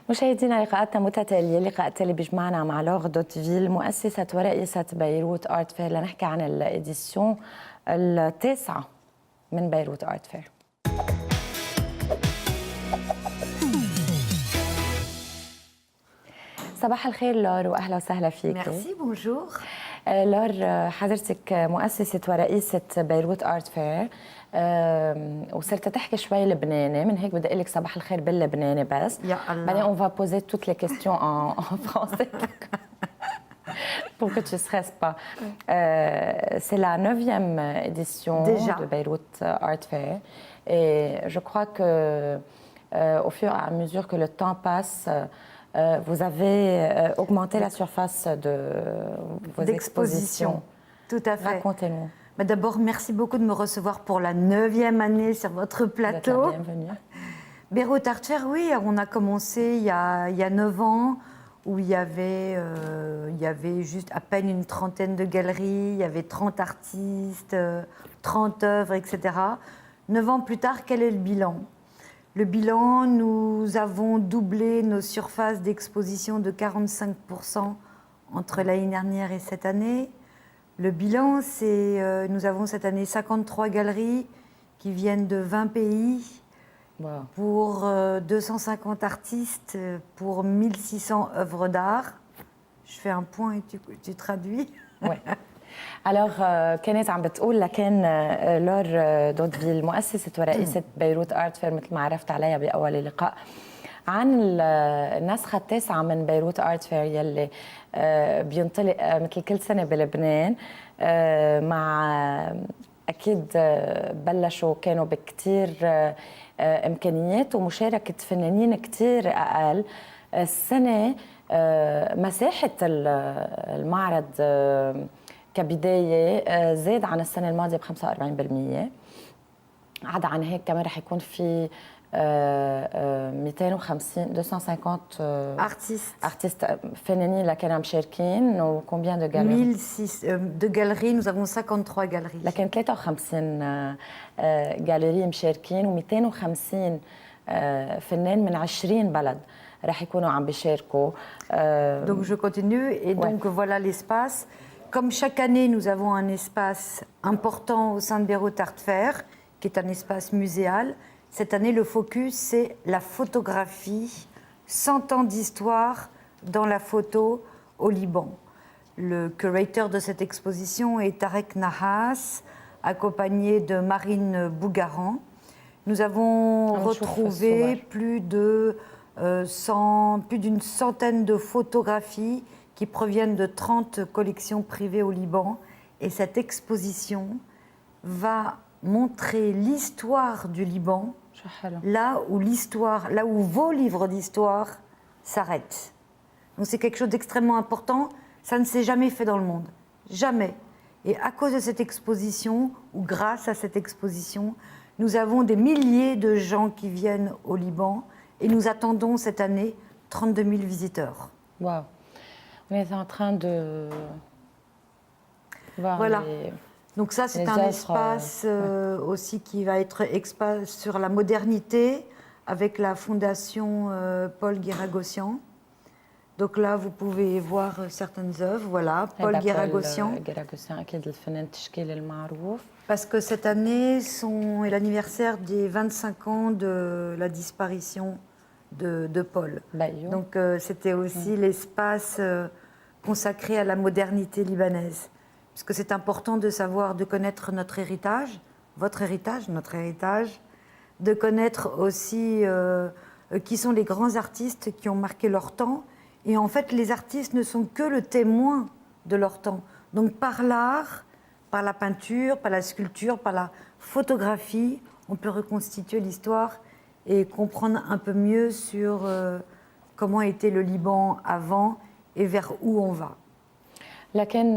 مشاهدينا، لقاءاتنا متتالية. اللقاء التالي بيجمعنا مع لور دوتفيل، مؤسسة ورئيسة بيروت آرت فير، لنحكي عن الإديسيون التاسعة من بيروت آرت فير. صباح الخير لور، وأهلا وسهلا فيك. ميرسي، بونجور. لور، حضرتك مؤسسة ورئيسة بيروت آرت فير، وصرت تحكي شوي لبناني، من هيك بدي اقول لك صباح الخير باللبناني بس. يا الله. بعدين on va poser toutes les questions en français pour que tu ne stresses pas. C'est la 9e édition Déjà de Beyrouth Art Fair, et je crois que au fur et à mesure que le temps passe, vous avez augmenté la surface de vos expositions. Tout à fait. Racontez-nous. Mais d'abord, merci beaucoup de me recevoir pour la 9e année sur votre plateau. Vous êtes la bienvenue. Beyrouth Art Fair, oui, on a commencé il y a 9 ans, où il y avait juste à peine une trentaine de galeries, il y avait 30 artistes, 30 œuvres, etc. 9 ans plus tard, quel est le bilan ? Le bilan, nous avons doublé nos surfaces d'exposition de 45% entre l'année dernière et cette année. Le bilan, c'est nous avons cette année 53 galeries qui viennent de 20 pays, Wow. pour 250 artistes, pour 1600 œuvres d'art. Je fais un point et tu traduis. Oui. Alors كانت عم بتقول لكن لور دوتفيل، مؤسسة ورئيسة بيروت آرت فير، مثل ما عرفت عليها بأول اللقاء، عن النسخة التاسعة من بيروت آرت فير يلي بينطلق مثل كل سنة بلبنان. مع أكيد بلشوا كانوا بكتير إمكانيات ومشاركة فنانين كتير أقل. السنة مساحة المعرض كبداية زاد عن السنة الماضية ب 45%. عدا عن هيك كمان رح يكون في 250 artistes féminines اللي كانوا مشاركين. وكومبيان دو جاليري؟ 1600 de galeries, nous avons 53 galeries. لكن 53 جاليري مشاركين، و250 فنان من 20 بلد رح يكونوا عم بيشاركوا. Donc je continue et donc voilà l'espace. Comme chaque année, nous avons un espace important au sein de Beyrouth Art Fair, qui est un espace muséal. Cette année, le focus, c'est la photographie, 100 ans d'histoire dans la photo au Liban. Le curateur de cette exposition est Tarek Nahas, accompagné de Marine Bougaran. Nous avons retrouvé plus d'une centaine de photographies qui proviennent de 30 collections privées au Liban. Et cette exposition va montrer l'histoire du Liban, là où vos livres d'histoire s'arrêtent. Donc c'est quelque chose d'extrêmement important. Ça ne s'est jamais fait dans le monde. Jamais. Et à cause de cette exposition, ou grâce à cette exposition, nous avons des milliers de gens qui viennent au Liban et nous attendons cette année 32 000 visiteurs. Wow. On est en train de voir voilà. les... Donc ça, c'est un espace aussi qui va être sur la modernité avec la fondation Paul Guéragossian. Donc là, vous pouvez voir certaines œuvres. Voilà, Paul Guéragossian. Parce que cette année est l'anniversaire des 25 ans de la disparition de Paul. Donc c'était aussi l'espace consacré à la modernité libanaise. Parce que c'est important de savoir, de connaître notre héritage, votre héritage, notre héritage, de connaître aussi qui sont les grands artistes qui ont marqué leur temps. Et en fait, les artistes ne sont que le témoin de leur temps. Donc par l'art, par la peinture, par la sculpture, par la photographie, on peut reconstituer l'histoire et comprendre un peu mieux sur comment était le Liban avant et vers où on va. لكن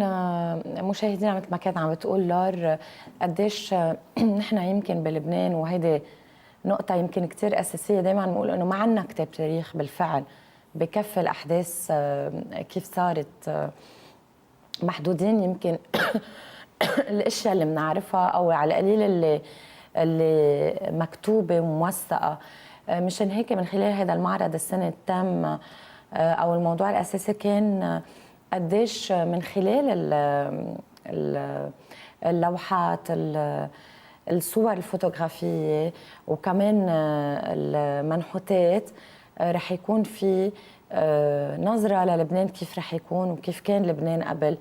مشاهدينا، مثل ما كانت عم بتقول لور، قديش نحن يمكن بلبنان، وهيدي نقطة يمكن كتير أساسية، دايما نقول إنه ما عندنا كتاب تاريخ بالفعل بكفي الأحداث كيف صارت. محدودين يمكن الأشياء اللي بنعرفها، أو على القليل اللي مكتوبة وموثقة. مشان هيك من خلال هذا المعرض السنة تم أو الموضوع الأساسي كان قديش من خلال اللوحات الصور الفوتوغرافية وكمان المنحوتات رح يكون في نظرة للبنان كيف رح يكون وكيف كان لبنان قبل،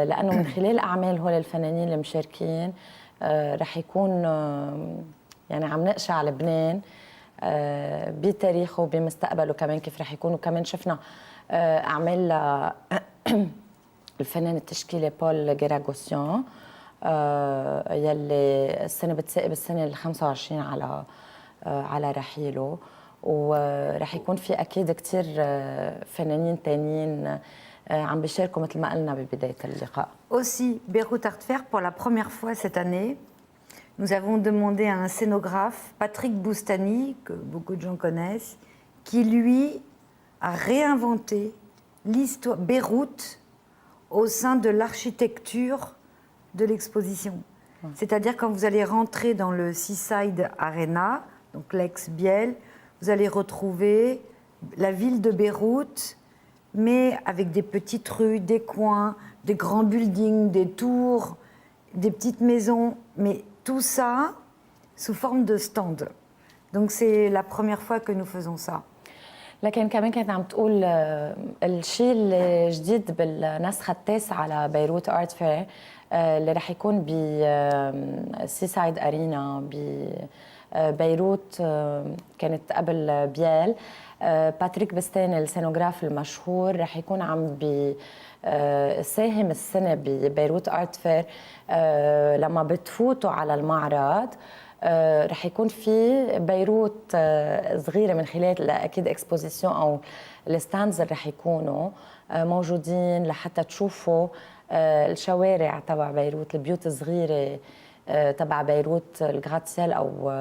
لأنه من خلال أعمال هول الفنانين المشاركين رح يكون يعني عم نقشع لبنان بتاريخه وبمستقبله كمان كيف رح يكون. وكمان شفنا أعمال الفنان التشكيلي بول جيراغوسيان يلي السنة بتساقب السنة ال 25 على رحيله، ورح يكون في أكيد كتير فنانين تانيين عم بيشاركوا مثل ما قلنا ببداية اللقاء. Aussi, Beyrouth Art Fair, pour la première fois cette année, nous avons demandé à un scénographe, Patrick Boustany, que beaucoup de gens connaissent, qui lui a réinventé l'histoire Beyrouth au sein de l'architecture de l'exposition. C'est-à-dire quand vous allez rentrer dans le Seaside Arena, donc l'ex-Biel, vous allez retrouver la ville de Beyrouth, mais avec des petites rues, des coins, des grands buildings, des tours, des petites maisons, mais tout ça sous forme de stand. Donc c'est la première fois que nous faisons ça. لكن كمان كانت عم تقول الشيء الجديد بالنسخة التاسعة على بيروت آرت فير اللي رح يكون بسيسايد أرينا ببيروت كانت قبل بيال. باتريك بستاني السينوغراف المشهور رح يكون عم بيساهم السنة ببيروت آرت فير. لما بتفوتوا على المعرض رح يكون في بيروت صغيرة من خلال أكيد إكسبوزيسيون أو الستاندز اللي رح يكونوا موجودين لحتى تشوفوا الشوارع تبع بيروت، البيوت الصغيرة تبع بيروت، الغراتسيل أو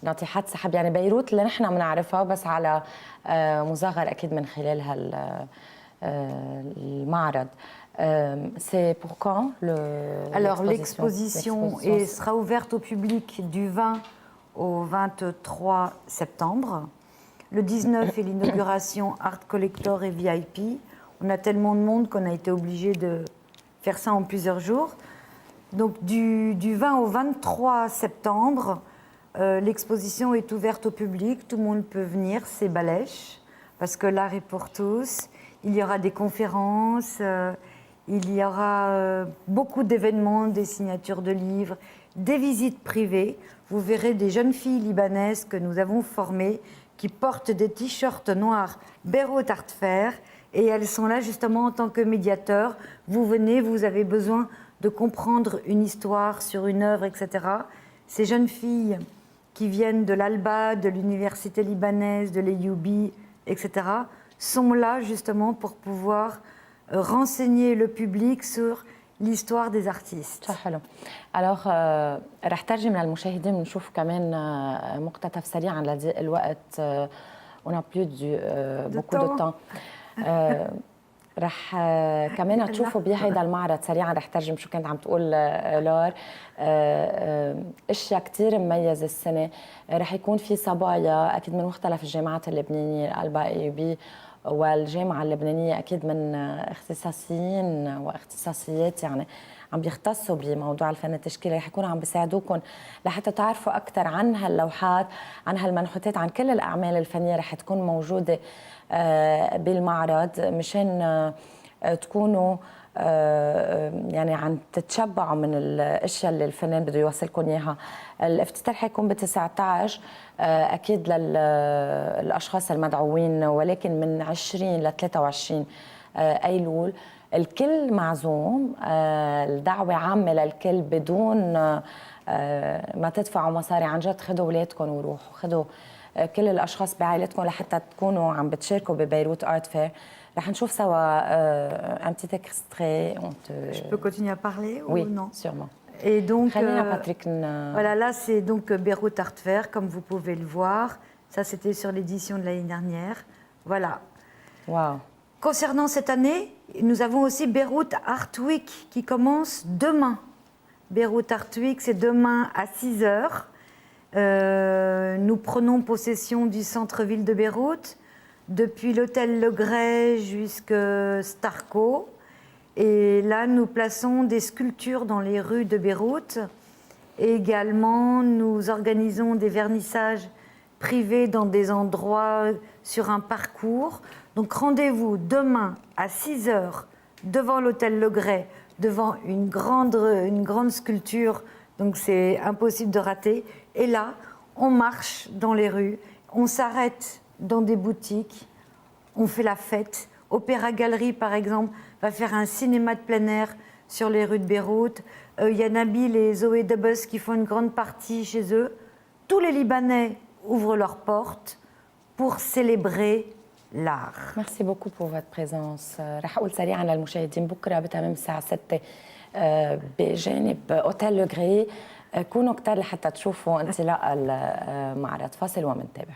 ناطحات سحاب، يعني بيروت اللي نحن بنعرفها بس على مصغر أكيد من خلال المعرض. C'est pour quand Alors l'exposition sera ouverte au public du 20 au 23 septembre. Le 19 est l'inauguration Art Collector et VIP. On a tellement de monde qu'on a été obligé de faire ça en plusieurs jours. Donc du 20 au 23 septembre, l'exposition est ouverte au public. Tout le monde peut venir, c'est Balèche, parce que l'art est pour tous. Il y aura des conférences, il y aura beaucoup d'événements, des signatures de livres, des visites privées. Vous verrez des jeunes filles libanaises que nous avons formées qui portent des t-shirts noirs Beyrouth Art Fair et elles sont là justement en tant que médiateurs. Vous venez, vous avez besoin de comprendre une histoire sur une œuvre, etc. Ces jeunes filles qui viennent de l'Alba, de l'université libanaise, de l'Eyyoubi, etc. sont là justement pour pouvoir renseigner le public sur l'histoire des artistes. حلو. Alors رح ترجم للمشاهدين ونشوف كمان مقتطف سريعا لضيق الوقت. On a plus beaucoup de temps. رح كمان تشوفوا بهيدا المعرض سريعا رح ترجم شو كانت عم تقول لار. اشياء كثير مميزه السنه. رح يكون في صبايا اكيد من مختلف الجامعات اللبنانيه، الألبا ايوبي والجامعه اللبنانيه اكيد من اختصاصيين واختصاصيات يعني عم بيختصوا بموضوع الفن التشكيلي، رح يكونوا عم بيساعدوكم لحتى تعرفوا اكثر عن هاللوحات، عن هالمنحوتات، عن كل الاعمال الفنيه رح تكون موجوده بالمعرض مشان تكونوا يعني عم تتشبعوا من الاشياء اللي الفنان بده يوصلكم اياها. الافتتاح حيكون ب 19 اكيد للاشخاص المدعوين، ولكن من 20 ل 23 ايلول الكل معزوم. الدعوه عامه للكل بدون ما تدفعوا مصاري. عن جد خذوا اولادكم وروحوا، خذوا كل الاشخاص بعائلتكم لحتى تكونوا عم بتشاركوا ببيروت آرت فير. رح نشوف سوا un petit extrait. Je peux continuer à parler ou oui, non? Sûrement. Et donc, Patrick, voilà, là c'est donc Beyrouth Art Fair, comme vous pouvez le voir. Ça, c'était sur l'édition de l'année dernière. Voilà. Wow. Concernant cette année, nous avons aussi Beyrouth Art Week qui commence demain. Beyrouth Art Week, c'est demain à 6 heures. Nous prenons possession du centre-ville de Beyrouth, depuis l'hôtel Le Gray jusqu'à Starco. Et là, nous plaçons des sculptures dans les rues de Beyrouth. Et également, nous organisons des vernissages privés dans des endroits sur un parcours. Donc rendez-vous demain à 6 h devant l'hôtel Le Gray, devant une grande sculpture. Donc c'est impossible de rater. Et là, on marche dans les rues, on s'arrête dans des boutiques, on fait la fête. Opéra Galerie, par exemple, va faire un cinéma de plein air sur les rues de Beyrouth. Il y a Nabil et Zoé Debus qui font une grande partie chez eux. Tous les Libanais ouvrent leurs portes pour célébrer l'art. Merci beaucoup pour votre présence. رح أقول سريعا للمشاهدين بكرة بتمام الساعة 6 بجانب أوتيل لو غري. كونوا كتار لحتى تشوفوا انطلاق المعرض. فاصل ومنتابع.